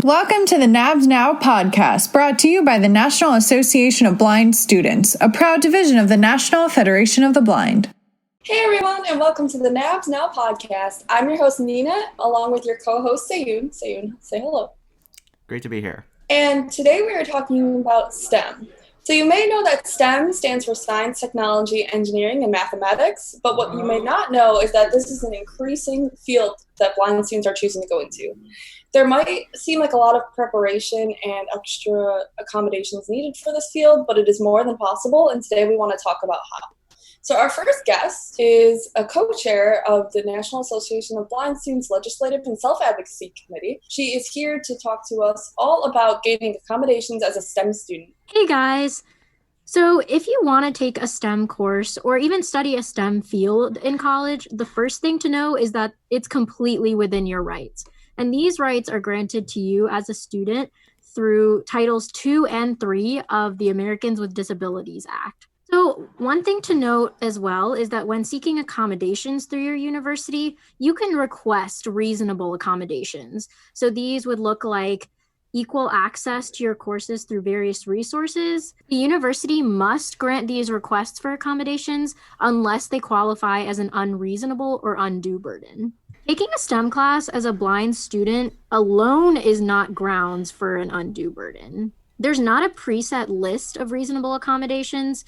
Welcome to the NABS Now podcast, brought to you by the National Association of Blind Students, a proud division of the National Federation of the Blind. Hey everyone, and welcome to the NABS Now podcast. I'm your host Nina, along with your co-host Seyoon. Seyoon, say hello. Great to be here. And today we are talking about STEM. So you may know that STEM stands for science, technology, engineering, and mathematics, but what you may not know is that this is an increasing field that blind students are choosing to go into. There might seem like a lot of preparation and extra accommodations needed for this field, but it is more than possible, and today we want to talk about how. So our first guest is a co-chair of the National Association of Blind Students Legislative and Self-Advocacy Committee. She is here to talk to us all about gaining accommodations as a STEM student. Hey guys! So if you want to take a STEM course or even study a STEM field in college, the first thing to know is that it's completely within your rights. And these rights are granted to you as a student through Titles 2 and 3 of the Americans with Disabilities Act. So one thing to note as well is that when seeking accommodations through your university, you can request reasonable accommodations. So these would look like equal access to your courses through various resources. The university must grant these requests for accommodations unless they qualify as an unreasonable or undue burden. Taking a STEM class as a blind student alone is not grounds for an undue burden. There's not a preset list of reasonable accommodations,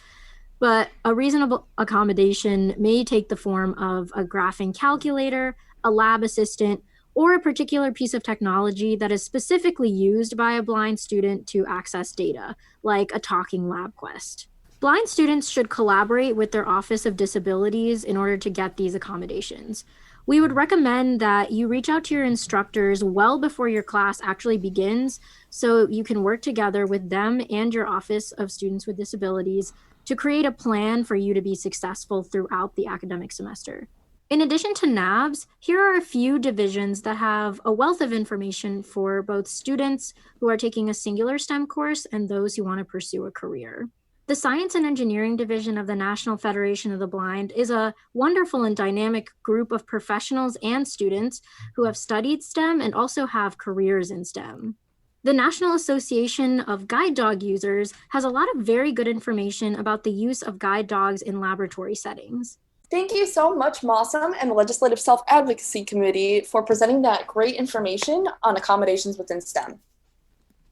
but a reasonable accommodation may take the form of a graphing calculator, a lab assistant, or a particular piece of technology that is specifically used by a blind student to access data, like a talking LabQuest. Blind students should collaborate with their Office of Disabilities in order to get these accommodations. We would recommend that you reach out to your instructors well before your class actually begins, so you can work together with them and your Office of Students with Disabilities to create a plan for you to be successful throughout the academic semester. In addition to NABS, here are a few divisions that have a wealth of information for both students who are taking a singular STEM course and those who want to pursue a career. The Science and Engineering Division of the National Federation of the Blind is a wonderful and dynamic group of professionals and students who have studied STEM and also have careers in STEM. The National Association of Guide Dog Users has a lot of very good information about the use of guide dogs in laboratory settings. Thank you so much, Mausam and the Legislative Self-Advocacy Committee for presenting that great information on accommodations within STEM.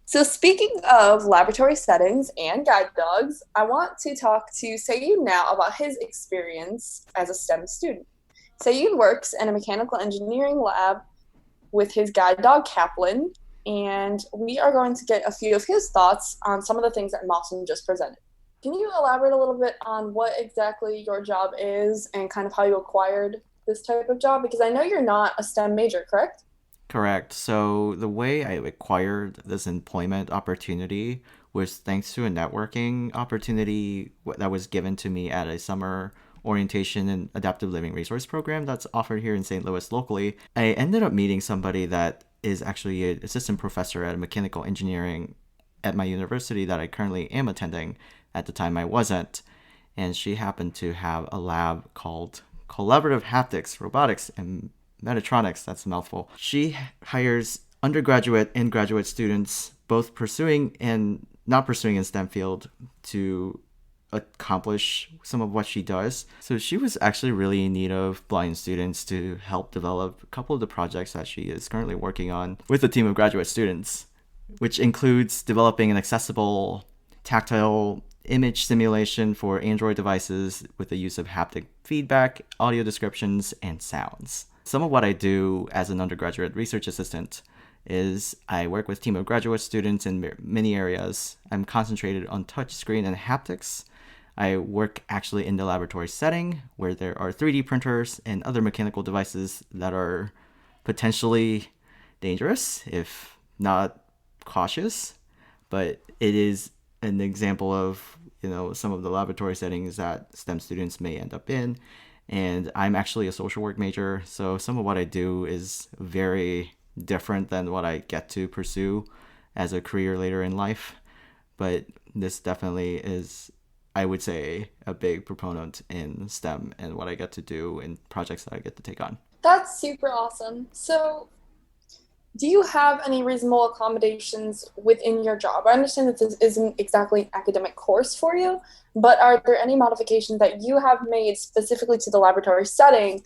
So speaking of laboratory settings and guide dogs, I want to talk to Seyoon now about his experience as a STEM student. Seyoon works in a mechanical engineering lab with his guide dog, Kaplan, and we are going to get a few of his thoughts on some of the things that Mausam just presented. Can you elaborate a little bit on what exactly your job is and kind of how you acquired this type of job? Because I know you're not a STEM major, correct? Correct. So the way I acquired this employment opportunity was thanks to a networking opportunity that was given to me at a summer orientation and adaptive living resource program that's offered here in St. Louis locally. I ended up meeting somebody that is actually an assistant professor at mechanical engineering at my university that I currently am attending. At the time I wasn't. And she happened to have a lab called Collaborative Haptics, Robotics, and Metatronics. That's a mouthful. She hires undergraduate and graduate students, both pursuing and not pursuing in STEM field, to accomplish some of what she does. So she was actually really in need of blind students to help develop a couple of the projects that she is currently working on with a team of graduate students, which includes developing an accessible tactile image simulation for Android devices with the use of haptic feedback, audio descriptions, and sounds. Some of what I do as an undergraduate research assistant is I work with a team of graduate students in many areas. I'm concentrated on touchscreen and haptics. I work actually in the laboratory setting where there are 3D printers and other mechanical devices that are potentially dangerous if not cautious, but it is an example of, some of the laboratory settings that STEM students may end up in. And I'm actually a social work major, so some of what I do is very different than what I get to pursue as a career later in life. But this definitely is, I would say, a big proponent in STEM and what I get to do in projects that I get to take on. That's super awesome. So do you have any reasonable accommodations within your job? I understand that this isn't exactly an academic course for you, but are there any modifications that you have made specifically to the laboratory setting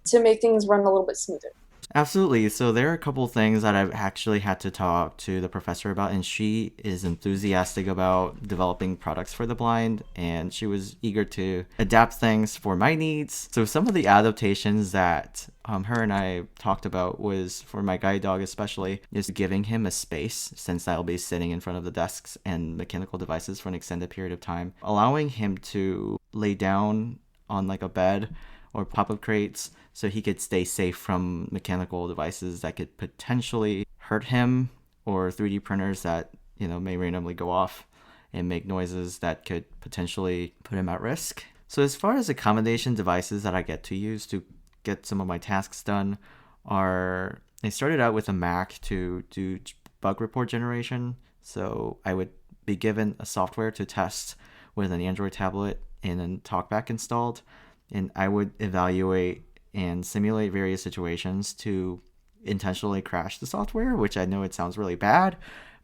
to make things run a little bit smoother? Absolutely. So there are a couple things that I've actually had to talk to the professor about, and she is enthusiastic about developing products for the blind, and she was eager to adapt things for my needs. So some of the adaptations that her and I talked about was for my guide dog especially, is giving him a space since I'll be sitting in front of the desks and mechanical devices for an extended period of time, allowing him to lay down on like a bed or pop-up crates so he could stay safe from mechanical devices that could potentially hurt him, or 3D printers that, may randomly go off and make noises that could potentially put him at risk. So as far as accommodation devices that I get to use to get some of my tasks done I started out with a Mac to do bug report generation. So I would be given a software to test with an Android tablet and then TalkBack installed, and I would evaluate and simulate various situations to intentionally crash the software, which I know it sounds really bad,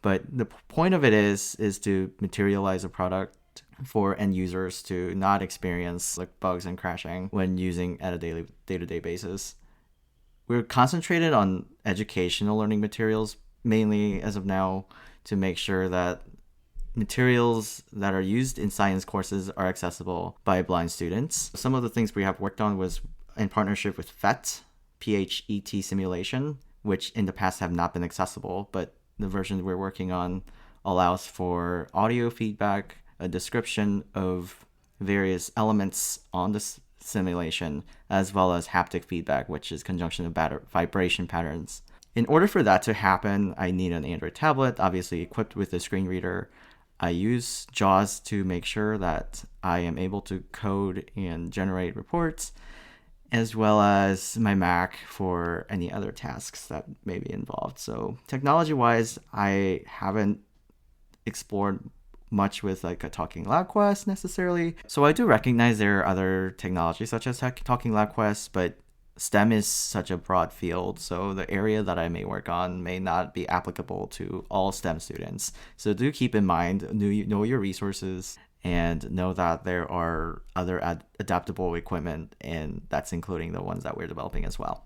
but the point of it is to materialize a product for end users to not experience like bugs and crashing when using at a day-to-day basis. We're concentrated on educational learning materials mainly as of now to make sure that materials that are used in science courses are accessible by blind students. Some of the things we have worked on was in partnership with PHET simulation, which in the past have not been accessible, but the version we're working on allows for audio feedback, a description of various elements on the simulation, as well as haptic feedback, which is conjunction of vibration patterns. In order for that to happen, I need an Android tablet, obviously equipped with a screen reader. I use JAWS to make sure that I am able to code and generate reports, as well as my Mac for any other tasks that may be involved. So technology-wise, I haven't explored much with like a Talking Lab Quest necessarily. So I do recognize there are other technologies such as Talking Lab Quest, but STEM is such a broad field, so the area that I may work on may not be applicable to all STEM students. So do keep in mind, know your resources, and know that there are other adaptable equipment, and that's including the ones that we're developing as well.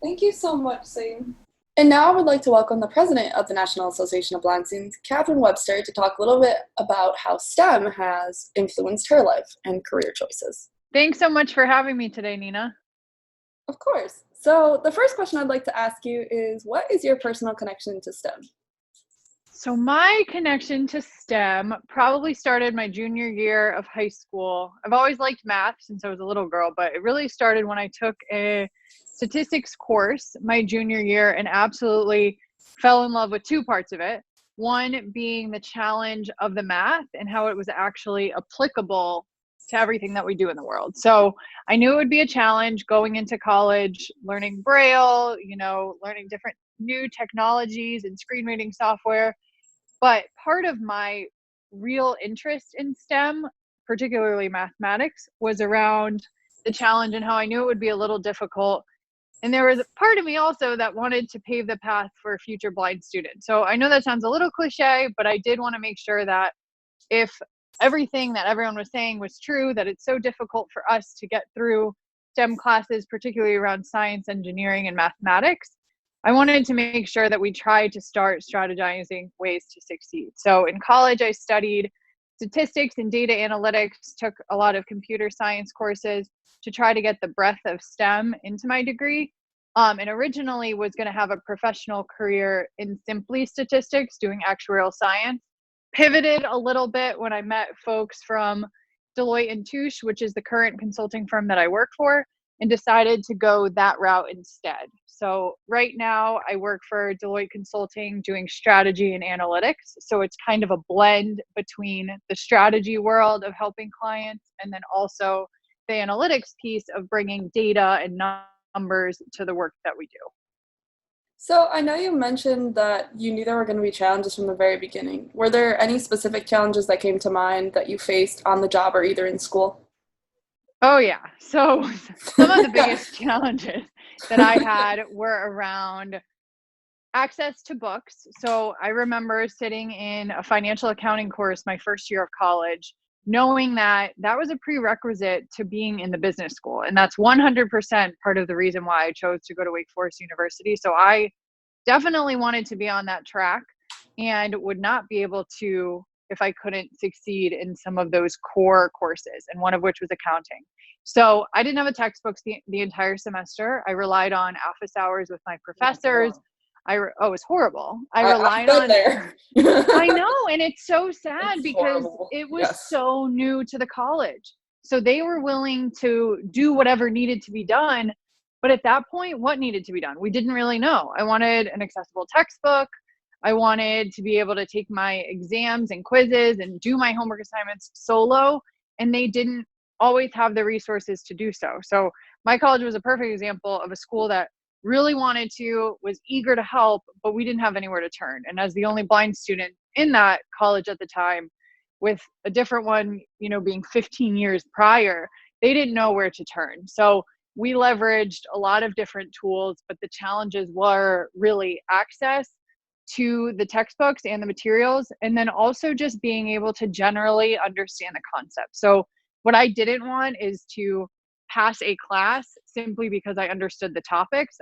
Thank you so much, Seyoon. And now I would like to welcome the president of the National Association of Blind Students, Kathryn Webster, to talk a little bit about how STEM has influenced her life and career choices. Thanks so much for having me today, Nina. Of course. So the first question I'd like to ask you is, what is your personal connection to STEM? So my connection to STEM probably started my junior year of high school. I've always liked math since I was a little girl, but it really started when I took a statistics course my junior year and absolutely fell in love with two parts of it. One being the challenge of the math and how it was actually applicable to everything that we do in the world. So I knew it would be a challenge going into college, learning Braille, learning different new technologies and screen reading software. But part of my real interest in STEM, particularly mathematics, was around the challenge and how I knew it would be a little difficult. And there was a part of me also that wanted to pave the path for future blind students. So I know that sounds a little cliche, but I did want to make sure that if everything that everyone was saying was true, that it's so difficult for us to get through STEM classes, particularly around science, engineering, and mathematics, I wanted to make sure that we tried to start strategizing ways to succeed. So in college, I studied statistics and data analytics, took a lot of computer science courses to try to get the breadth of STEM into my degree. And originally was going to have a professional career in simply statistics, doing actuarial science. Pivoted a little bit when I met folks from Deloitte & Touche, which is the current consulting firm that I work for, and decided to go that route instead. So right now I work for Deloitte Consulting doing strategy and analytics. So it's kind of a blend between the strategy world of helping clients and then also the analytics piece of bringing data and numbers to the work that we do. So I know you mentioned that you knew there were going to be challenges from the very beginning. Were there any specific challenges that came to mind that you faced on the job or either in school? Oh, yeah. So some of the biggest challenges that I had were around access to books. So I remember sitting in a financial accounting course my first year of college, knowing that that was a prerequisite to being in the business school. And that's 100% part of the reason why I chose to go to Wake Forest University. So I definitely wanted to be on that track and would not be able to if I couldn't succeed in some of those core courses, and one of which was accounting. So I didn't have a textbook the entire semester. I relied on office hours with my professors. Oh, it was horrible. I relied I've been on there. I know, and it's so sad It's because horrible. it was Yes. so new to the college. So they were willing to do whatever needed to be done. But at that point, what needed to be done? We didn't really know. I wanted an accessible textbook. I wanted to be able to take my exams and quizzes and do my homework assignments solo, and they didn't always have the resources to do so. So my college was a perfect example of a school that really wanted to, was eager to help, but we didn't have anywhere to turn. And as the only blind student in that college at the time, with a different one, you know, being 15 years prior, they didn't know where to turn. So we leveraged a lot of different tools, but the challenges were really access to the textbooks and the materials, and then also just being able to generally understand the concept. So what I didn't want is to pass a class simply because I understood the topics.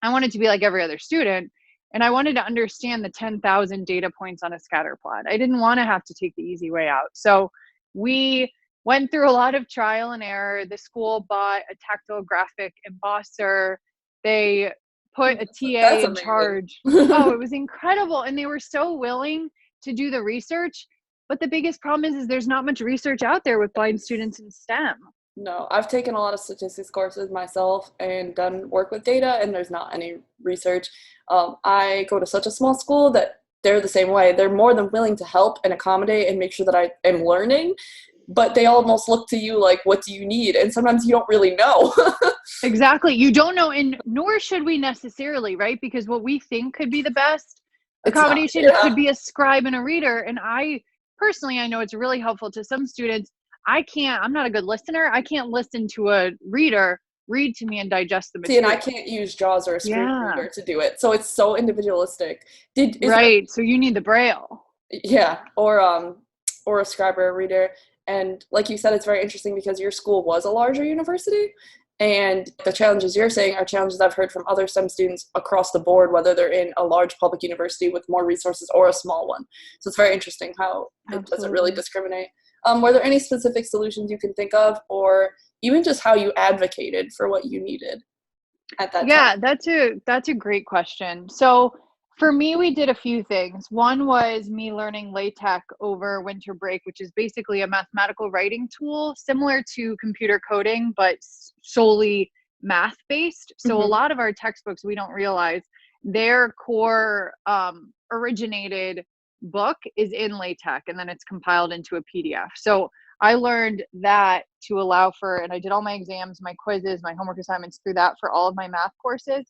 I wanted to be like every other student, and I wanted to understand the 10,000 data points on a scatter plot. I didn't want to have to take the easy way out. So we went through a lot of trial and error. The school bought a tactile graphic embosser. They put a TA in charge. Oh, it was incredible. And they were so willing to do the research. But the biggest problem is there's not much research out there with blind students in STEM. No, I've taken a lot of statistics courses myself and done work with data, and there's not any research. I go to such a small school that they're the same way. They're more than willing to help and accommodate and make sure that I am learning, but they almost look to you like, what do you need? And sometimes you don't really know. Exactly. You don't know, and nor should we necessarily, right? Because what we think could be the best accommodation could be a scribe and a reader. And I personally, I know it's really helpful to some students. I'm not a good listener. I can't listen to a reader read to me and digest the material. See, and I can't use JAWS or a screen reader to do it. So it's so individualistic. So you need the Braille. Yeah, or a scribe or a reader. And like you said, it's very interesting because your school was a larger university. And the challenges you're saying are challenges I've heard from other STEM students across the board, whether they're in a large public university with more resources or a small one. So it's very interesting how it doesn't really discriminate. Were there any specific solutions you can think of, or even just how you advocated for what you needed at that time? Yeah, that's a great question. So for me, we did a few things. One was me learning LaTeX over winter break, which is basically a mathematical writing tool similar to computer coding, but solely math-based. So a lot of our textbooks, we don't realize their core originated book is in LaTeX, and then it's compiled into a PDF. So I learned that to allow for, and I did all my exams, my quizzes, my homework assignments through that for all of my math courses,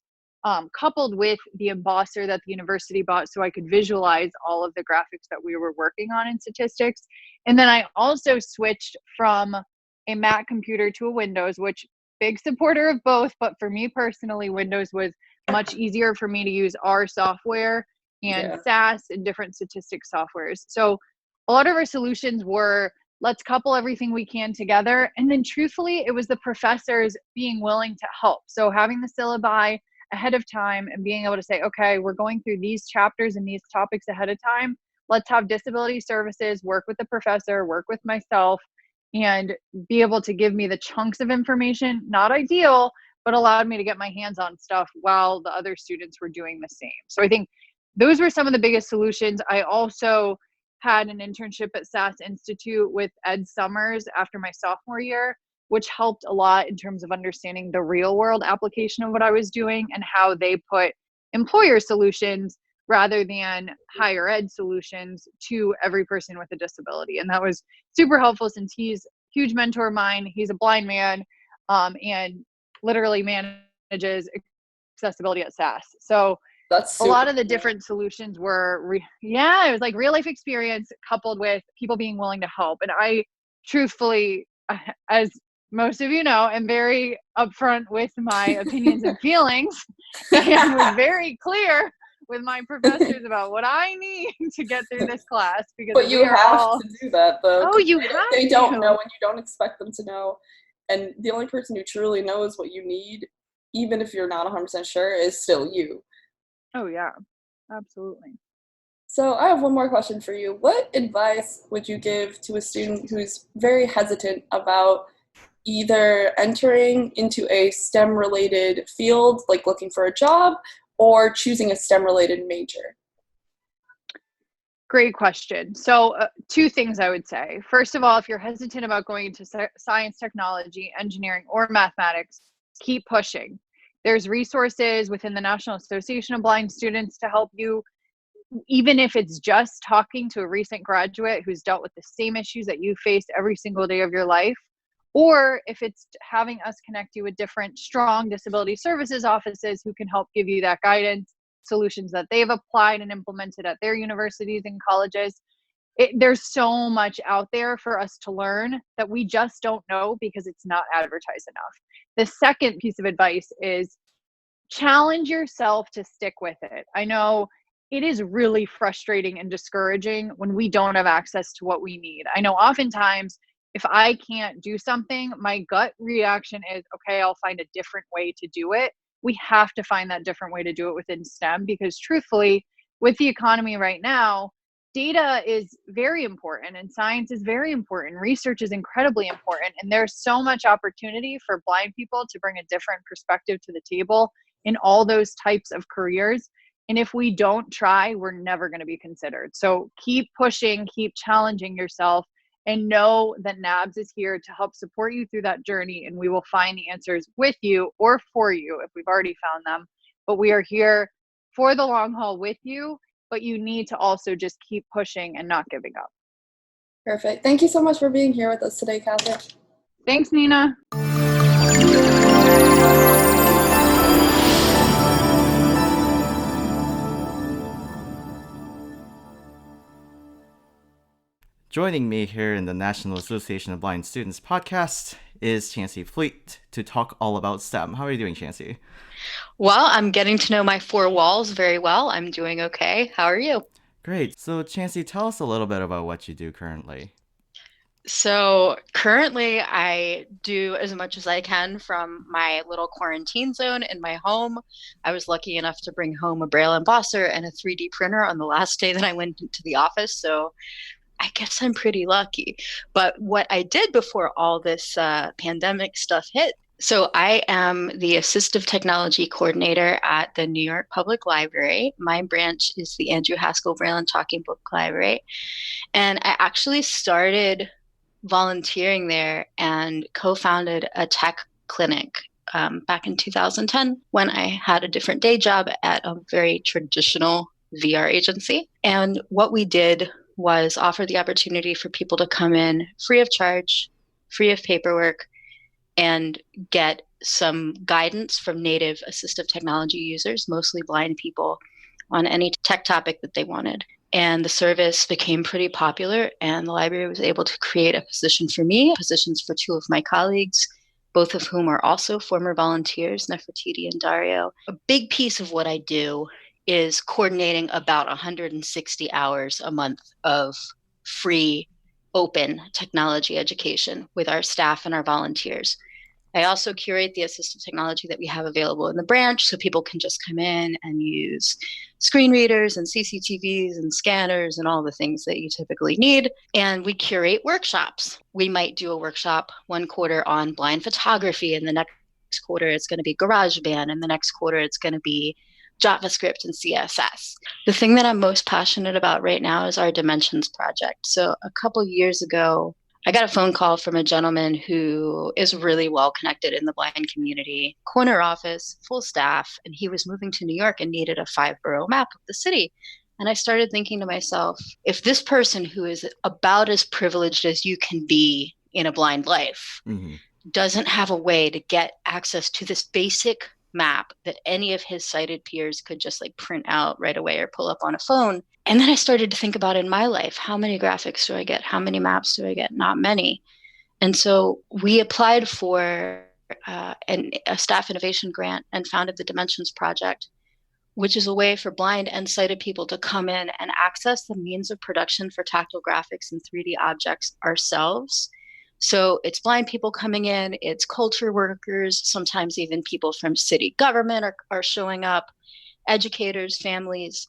coupled with the embosser that the university bought so I could visualize all of the graphics that we were working on in statistics. And then I also switched from a Mac computer to a Windows, which big supporter of both, but for me personally, Windows was much easier for me to use R software and SAS and different statistics softwares. So a lot of our solutions were, let's couple everything we can together. And then truthfully, it was the professors being willing to help. So having the syllabi ahead of time and being able to say, okay, we're going through these chapters and these topics ahead of time. Let's have disability services work with the professor, work with myself, and be able to give me the chunks of information. Not ideal, but allowed me to get my hands on stuff while the other students were doing the same. So I think those were some of the biggest solutions. I also had an internship at SAS Institute with Ed Summers after my sophomore year, which helped a lot in terms of understanding the real world application of what I was doing and how they put employer solutions rather than higher ed solutions to every person with a disability. And that was super helpful since he's a huge mentor of mine. He's a blind man and literally manages accessibility at SAS. So that's a lot of the different solutions were, it was like real life experience coupled with people being willing to help. And I truthfully, as most of you know, am very upfront with my opinions and feelings and was very clear with my professors about what I need to get through this class, because But you have to do that, though. Oh, you have They to. don't know, and you don't expect them to know. And the only person who truly knows what you need, even if you're not 100% sure, is still you. Oh, yeah. Absolutely. So I have one more question for you. What advice would you give to a student who's very hesitant about either entering into a STEM-related field, like looking for a job, or choosing a STEM-related major? Great question. So two things I would say. First of all, if you're hesitant about going into science, technology, engineering, or mathematics, keep pushing. There's resources within the National Association of Blind Students to help you, even if it's just talking to a recent graduate who's dealt with the same issues that you face every single day of your life, or if it's having us connect you with different strong disability services offices who can help give you that guidance, solutions that they've applied and implemented at their universities and colleges. There's so much out there for us to learn that we just don't know because it's not advertised enough. The second piece of advice is challenge yourself to stick with it. I know it is really frustrating and discouraging when we don't have access to what we need. I know oftentimes if I can't do something, my gut reaction is, okay, I'll find a different way to do it. We have to find that different way to do it within STEM, because truthfully, with the economy right now, data is very important and science is very important. Research is incredibly important. And there's so much opportunity for blind people to bring a different perspective to the table in all those types of careers. And if we don't try, we're never going to be considered. So keep pushing, keep challenging yourself, and know that NABS is here to help support you through that journey. And we will find the answers with you or for you if we've already found them. But we are here for the long haul with you. But you need to also just keep pushing and not giving up. Perfect. Thank you so much for being here with us today, Kathryn. Thanks, Nina. Joining me here in the National Association of Blind Students podcast is Chancey Fleet to talk all about STEM. How are you doing, Chancey? Well, I'm getting to know my four walls very well. I'm doing okay. How are you? Great. So, Chancey, tell us a little bit about what you do currently. So currently I do as much as I can from my little quarantine zone in my home. I was lucky enough to bring home a Braille embosser and a 3D printer on the last day that I went into the office. So I guess I'm pretty lucky. But what I did before all this pandemic stuff hit, so I am the assistive technology coordinator at the New York Public Library. My branch is the Andrew Haskell Braille and Talking Book Library. And I actually started volunteering there and co-founded a tech clinic back in 2010 when I had a different day job at a very traditional VR agency. And what we did was offer the opportunity for people to come in free of charge, free of paperwork, and get some guidance from native assistive technology users, mostly blind people, on any tech topic that they wanted. And the service became pretty popular, and the library was able to create a position for me, positions for two of my colleagues, both of whom are also former volunteers, Nefertiti and Dario. A big piece of what I do is coordinating about 160 hours a month of free, open technology education with our staff and our volunteers. I also curate the assistive technology that we have available in the branch, so people can just come in and use screen readers and CCTVs and scanners and all the things that you typically need. And we curate workshops. We might do a workshop one quarter on blind photography, and the next quarter it's going to be GarageBand, and the next quarter it's going to be JavaScript and CSS. The thing that I'm most passionate about right now is our Dimensions project. So a couple years ago, I got a phone call from a gentleman who is really well connected in the blind community, corner office, full staff, and he was moving to New York and needed a 5-borough map of the city. And I started thinking to myself, if this person who is about as privileged as you can be in a blind life doesn't have a way to get access to this basic map that any of his sighted peers could just like print out right away or pull up on a phone. And then I started to think about in my life, how many graphics do I get? How many maps do I get? Not many. And so we applied for a staff innovation grant and founded the Dimensions Project, which is a way for blind and sighted people to come in and access the means of production for tactile graphics and 3D objects ourselves. So it's blind people coming in, it's culture workers, sometimes even people from city government are showing up, educators, families.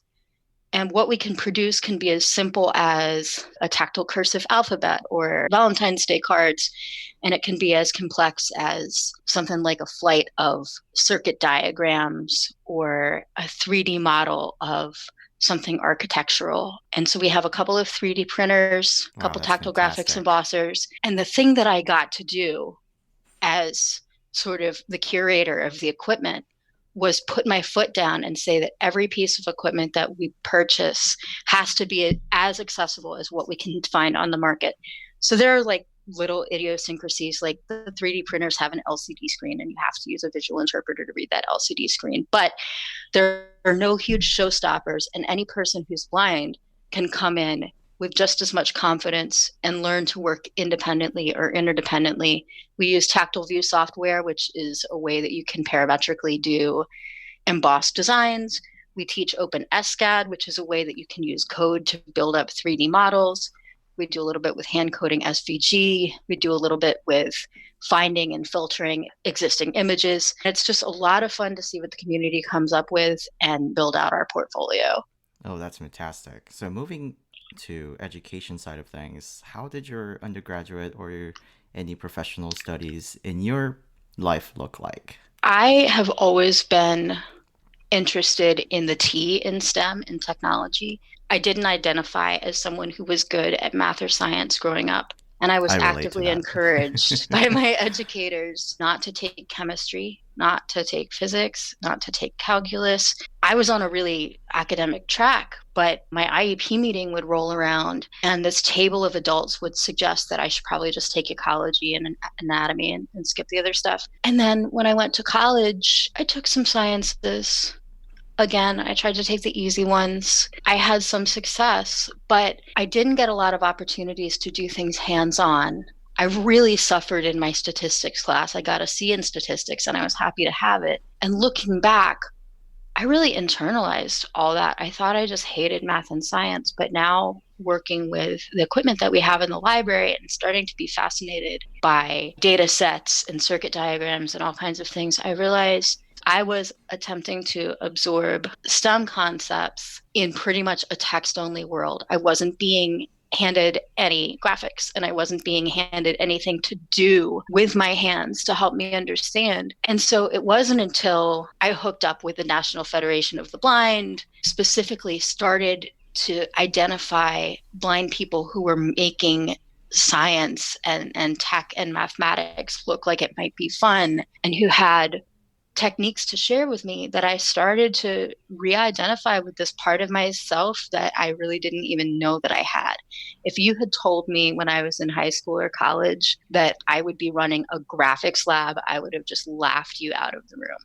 And what we can produce can be as simple as a tactile cursive alphabet or Valentine's Day cards. And it can be as complex as something like a flight of circuit diagrams or a 3D model of something architectural. And so we have a couple of 3D printers, a couple tactile graphics embossers. And the thing that I got to do as sort of the curator of the equipment was put my foot down and say that every piece of equipment that we purchase has to be as accessible as what we can find on the market. So there are like little idiosyncrasies, like the 3D printers have an LCD screen and you have to use a visual interpreter to read that LCD screen. But there are no huge showstoppers, and any person who's blind can come in with just as much confidence and learn to work independently or interdependently. We use tactile view software, which is a way that you can parametrically do embossed designs. We teach OpenSCAD, which is a way that you can use code to build up 3D models. We do a little bit with hand coding SVG. We do a little bit with finding and filtering existing images. It's just a lot of fun to see what the community comes up with and build out our portfolio. Oh, that's fantastic. So moving to education side of things, how did your undergraduate or any professional studies in your life look like? I have always been interested in the T in STEM, in technology. I didn't identify as someone who was good at math or science growing up. And I was actively encouraged by my educators not to take chemistry, not to take physics, not to take calculus. I was on a really academic track, but my IEP meeting would roll around and this table of adults would suggest that I should probably just take ecology and anatomy and skip the other stuff. And then when I went to college, I took some sciences. Again, I tried to take the easy ones. I had some success, but I didn't get a lot of opportunities to do things hands-on. I really suffered in my statistics class. I got a C in statistics and I was happy to have it. And looking back, I really internalized all that. I thought I just hated math and science, but now working with the equipment that we have in the library and starting to be fascinated by data sets and circuit diagrams and all kinds of things, I realized I was attempting to absorb STEM concepts in pretty much a text-only world. I wasn't being handed any graphics and I wasn't being handed anything to do with my hands to help me understand. And so it wasn't until I hooked up with the National Federation of the Blind, specifically started to identify blind people who were making science and tech and mathematics look like it might be fun and who had techniques to share with me, that I started to re-identify with this part of myself that I really didn't even know that I had. If you had told me when I was in high school or college that I would be running a graphics lab, I would have just laughed you out of the room.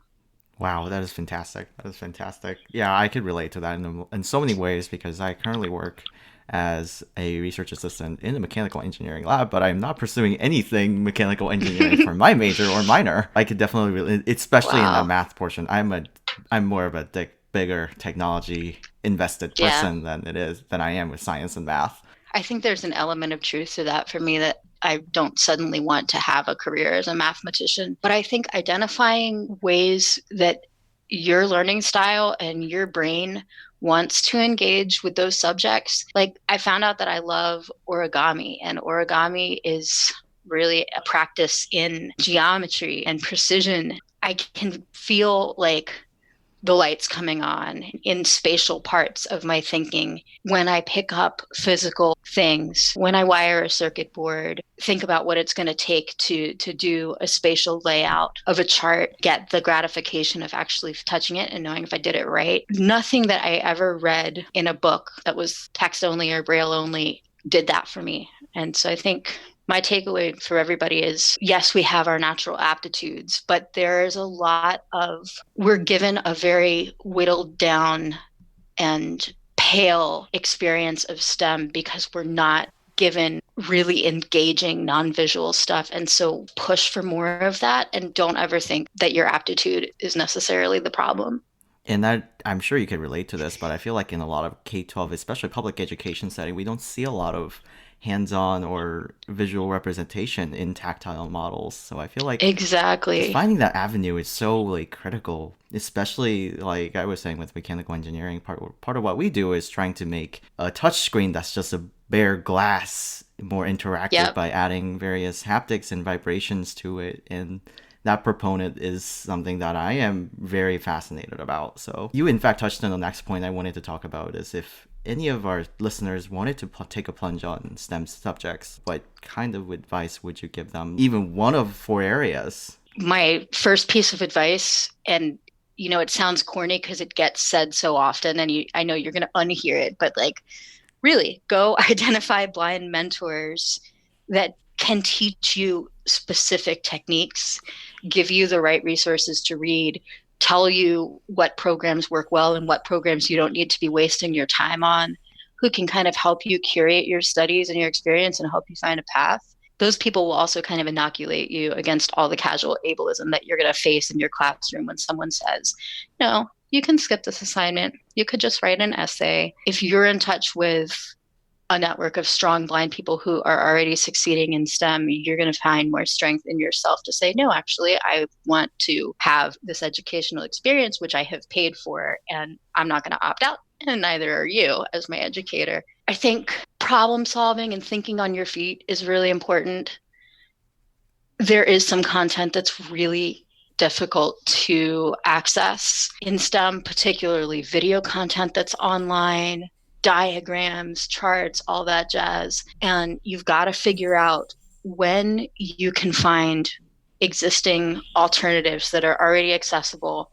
Wow, that is fantastic. That is fantastic. Yeah, I could relate to that in so many ways because I currently work as a research assistant in the mechanical engineering lab, but I'm not pursuing anything mechanical engineering for my major or minor. I could definitely, especially in the math portion, I'm more of a bigger technology invested person than I am with science and math. I think there's an element of truth to that for me, that I don't suddenly want to have a career as a mathematician, but I think identifying ways that your learning style and your brain wants to engage with those subjects. Like I found out that I love origami, and origami is really a practice in geometry and precision. I can feel like the lights coming on in spatial parts of my thinking when I pick up physical things, when I wire a circuit board, think about what it's going to take to do a spatial layout of a chart, get the gratification of actually touching it and knowing if I did it right. Nothing that I ever read in a book that was text only or braille only did that for me. And so I think my takeaway for everybody is, yes, we have our natural aptitudes, but there's a lot we're given a very whittled down and pale experience of STEM because we're not given really engaging non-visual stuff. And so push for more of that and don't ever think that your aptitude is necessarily the problem. And that, I'm sure you could relate to this, but I feel like in a lot of K-12, especially public education setting, we don't see a lot of hands-on or visual representation in tactile models. So I feel like just Exactly. finding that avenue is so like critical, especially like I was saying with mechanical engineering. Part of what we do is trying to make a touch screen that's just a bare glass more interactive Yep. by adding various haptics and vibrations to it. And that proponent is something that I am very fascinated about. So you in fact touched on the next point I wanted to talk about, is if any of our listeners wanted to take a plunge on STEM subjects, what kind of advice would you give them? Even one of 4 areas. My first piece of advice, and it sounds corny because it gets said so often, and I know you're going to unhear it, but like, really, go identify blind mentors that can teach you specific techniques, give you the right resources to read, tell you what programs work well and what programs you don't need to be wasting your time on, who can kind of help you curate your studies and your experience and help you find a path. Those people will also kind of inoculate you against all the casual ableism that you're going to face in your classroom when someone says, no, you can skip this assignment. You could just write an essay. If you're in touch with a network of strong blind people who are already succeeding in STEM, you're going to find more strength in yourself to say, no, actually, I want to have this educational experience, which I have paid for, and I'm not going to opt out, and neither are you as my educator. I think problem solving and thinking on your feet is really important. There is some content that's really difficult to access in STEM, particularly video content that's online, diagrams, charts, all that jazz. And you've got to figure out when you can find existing alternatives that are already accessible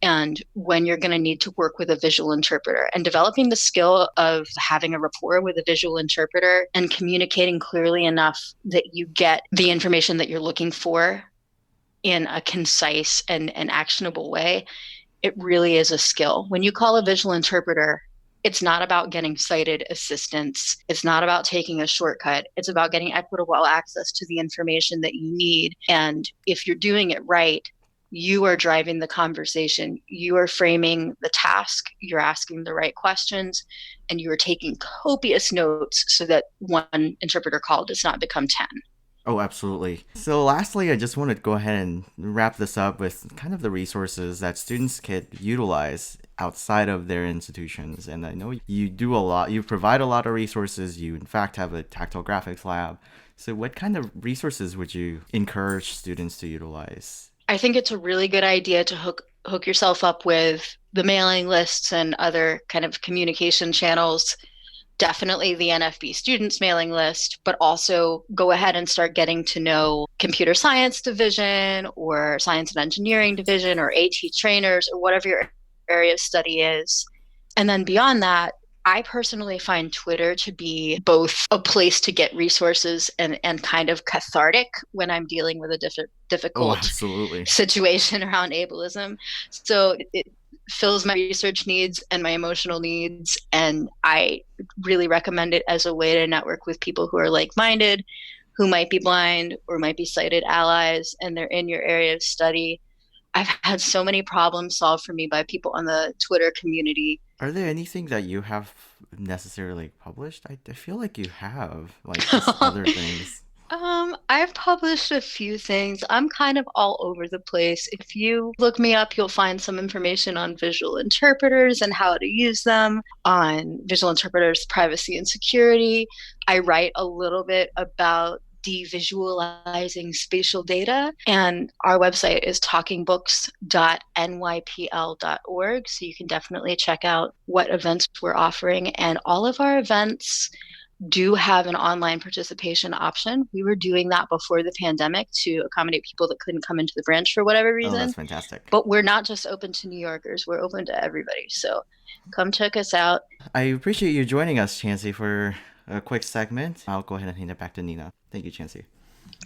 and when you're going to need to work with a visual interpreter. And developing the skill of having a rapport with a visual interpreter and communicating clearly enough that you get the information that you're looking for in a concise and actionable way, it really is a skill. When you call a visual interpreter, it's not about getting sighted assistance. It's not about taking a shortcut. It's about getting equitable access to the information that you need. And if you're doing it right, you are driving the conversation. You are framing the task. You're asking the right questions, and you are taking copious notes so that one interpreter call does not become 10. Oh, absolutely. So lastly, I just want to go ahead and wrap this up with kind of the resources that students could utilize outside of their institutions. And I know you do a lot, you provide a lot of resources. You, in fact, have a tactile graphics lab. So what kind of resources would you encourage students to utilize? I think it's a really good idea to hook yourself up with the mailing lists and other kind of communication channels. Definitely the NFB students mailing list, but also go ahead and start getting to know computer science division or science and engineering division or AT trainers or whatever your area of study is. And then beyond that, I personally find Twitter to be both a place to get resources and kind of cathartic when I'm dealing with a difficult situation around ableism. So it fills my research needs and my emotional needs, and I really recommend it as a way to network with people who are like-minded, who might be blind or might be sighted allies, and they're in your area of study. I've had so many problems solved for me by people on the Twitter community. Are there anything that you have necessarily published? I feel like you have, like, just other things. I've published a few things. I'm kind of all over the place. If you look me up, you'll find some information on visual interpreters and how to use them, on visual interpreters' privacy and security. I write a little bit about devisualizing spatial data, and our website is talkingbooks.nypl.org, so you can definitely check out what events we're offering. And all of our events do have an online participation option. We were doing that before the pandemic to accommodate people that couldn't come into the branch for whatever reason. Oh, that's fantastic. But we're not just open to New Yorkers, we're open to everybody. So come check us out. I appreciate you joining us, Chancey, for a quick segment. I'll go ahead and hand it back to Nina. Thank you, Chancey.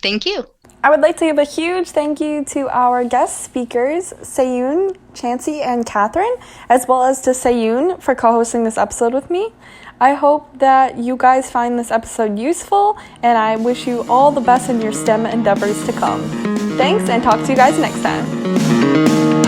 Thank you. I would like to give a huge thank you to our guest speakers, Seyoon, Chancey, and Kathryn, as well as to Seyoon for co-hosting this episode with me. I hope that you guys find this episode useful, and I wish you all the best in your STEM endeavors to come. Thanks, and talk to you guys next time.